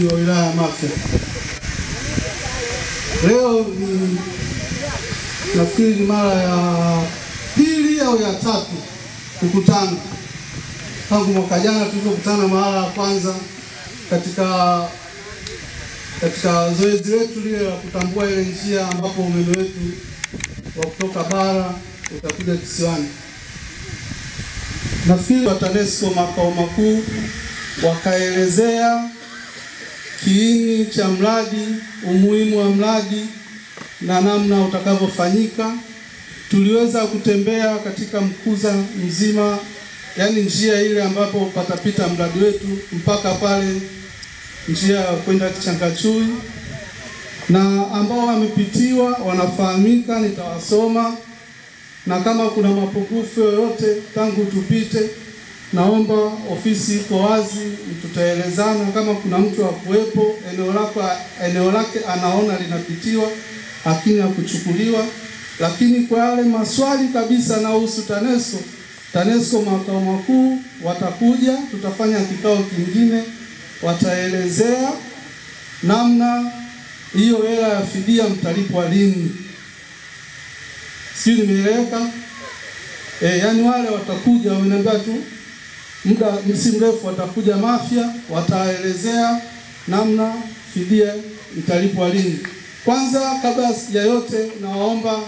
wa wilaya ya Mafia. Leo ni nafikiri mara ya pili au ya tatu kukutana. Tangu mwaka jana tulipokutana mara ya kwanza katika zoezi letu lile la kutambua ile njia ambapo umeme wetu wa kutoka bara utakuja kisiwani. Nafikiri wa TANESCO makao makuu wakaelezea kiini cha mradi, umuhimu wa mradi na namna utakavyofanyika. Tuliweza kutembea katika mkuza mzima, yani njia ile ambapo patapita mradi wetu mpaka pale njia ya kwenda Kichangachui, na ambao wamepitiwa wanafahamika, nitawasoma, na kama kuna mapungufu yoyote tangu tupite, naomba ofisi iko wazi, tutaelezana. Kama kuna mtu akuwepo eneo lake anaona linapitiwa lakini hakuchukuliwa, lakini kwa yale maswali kabisa yanayohusu TANESCO makao makuu watakuja, tutafanya kikao kingine, wataelezea namna hiyo hela ya fidia mtalipwa lini. Sio, nimeeleweka? Yani wale watakuja, wameniambia tu muda si mrefu watakuja Mafia, wataelezea namna fidia italipwa lini. Kwanza kabla ya yote, nawaomba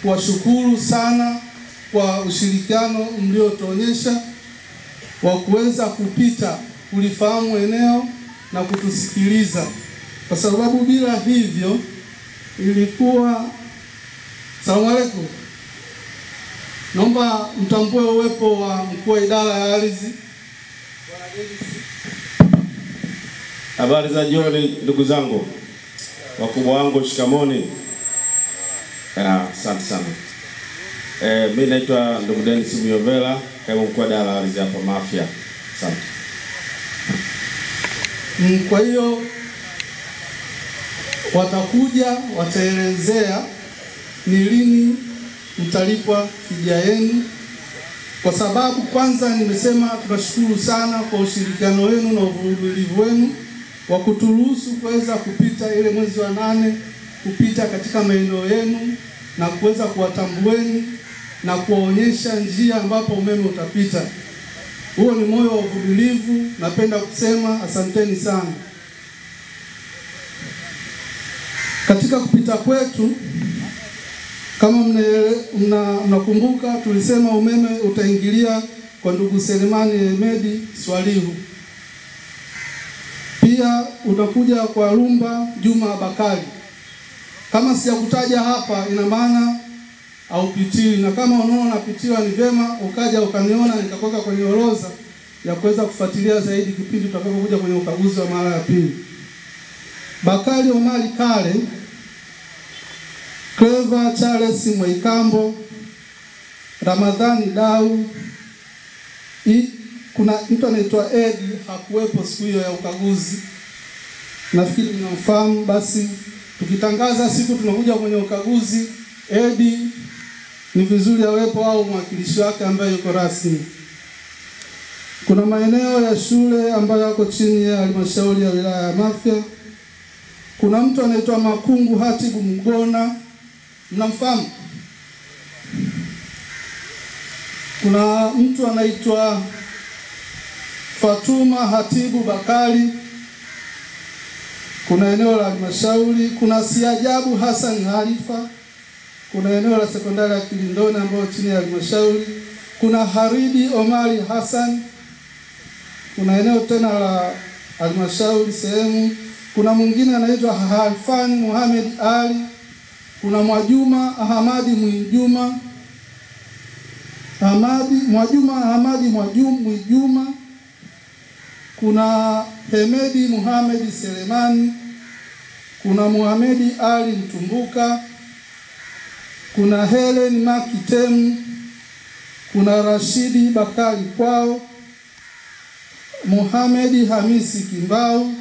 kuwashukuru sana kwa ushirikiano mliotuonyesha wa kuweza kupita kulifahamu eneo na kutusikiliza, kwa sababu bila hivyo ilikuwa. Salamu alaykum. Naomba mtambue uwepo wa mkuu wa idara ya ardhi. Habari za jioni ndugu zangu, wakubwa wangu, shikamoni. Asante sana. Mimi naitwa ndugu Dennis Muyovela, kaimu mkuu wa idara ya ardhi hapa Mafia. Asante. Kwa hiyo watakuja, wataelezea ni lini mtalipwa fidia yenu, kwa sababu kwanza nimesema tunashukuru sana kwa ushirikiano wenu na uvumilivu wenu wa kuturuhusu kuweza kupita ile mwezi wa 8, kupita katika maeneo yenu na kuweza kuwatambueni na kuwaonyesha njia ambapo umeme utapita. Huo ni moyo wa uvumilivu, napenda kusema asanteni sana. Katika kupita kwetu, kama mnakumbuka, tulisema umeme utaingilia kwa ndugu Selemani Hemedi Swalihu. Pia utakuja kwa Rumba Juma Bakari. Kama sijakutaja hapa, ina maana haupitiwi, na kama unaona napitiwa ni vema ukaja ukaniona nikakuweka kwenye orodha ya kuweza kufuatilia zaidi kipindi tutakapokuja kwenye ukaguzi wa mara ya pili. Bakari Omari Kale, Clever Charles Mwaikambo, Ramadhani Dau. Kuna mtu anaitwa Edi, hakuwepo siku hiyo ya ukaguzi, nafikiri mnamfahamu. Basi tukitangaza siku tunakuja kwenye ukaguzi, Edi ni vizuri awepo au mwakilishi wake ambaye yuko rasmi. Kuna maeneo ya shule ambayo yako chini ya halmashauri ya wilaya ya Mafia. Kuna mtu anaitwa Makungu Hatibu Mgona, mnamfahamu? Kuna mtu anaitwa Fatuma Hatibu Bakari. Kuna eneo la halmashauri. Kuna Siajabu Hassan Halifa. Kuna eneo la sekondari ya Kilindoni ambayo chini ya halmashauri. Kuna Haridi Omari Hassan. Kuna eneo tena la halmashauri sehemu. Kuna mwingine anaitwa Halfan Muhammad Ali. Kuna Mwajuma Ahmadi Mwijuma. Mwijuma. Kuna Hemedi Muhammad Selemani. Kuna Muhamedi Ali Mtumbuka. Kuna Helen Makitemu. Kuna Rashidi Bakari Kwao. Muhamedi Hamisi Kimbao.